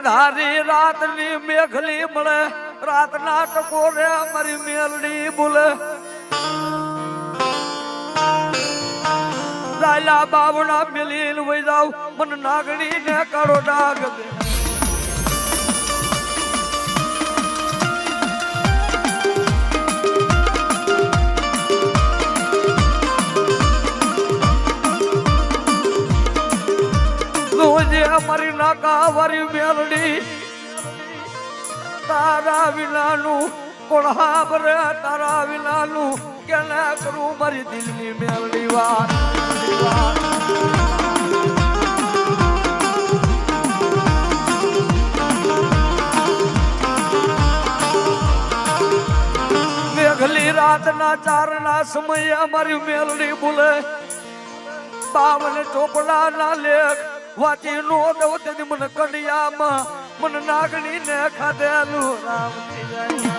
ધારી રાતની મેઘલી મળે રાતના ટકોરે અમારી મેલડી બોલે રાયલા બાવણા મિલીન વઈ જાવ મન નાગણી ને કાળો ડાગ દે રોજે અમારી નાકા વારી મેલડી તારા વિનાનું કોળાબ રે તારા વિનાનું કેને કરું મારી દિલની મેલડી વાત મેઘલી રાતના ચારના સમયે અમારી મેલડી બોલે બાવન ચોપડા ના લેખ વાંચી નો દઉં મને કડિયામાં મને નાગણી ને ખાધેલું રામ થઈ જાય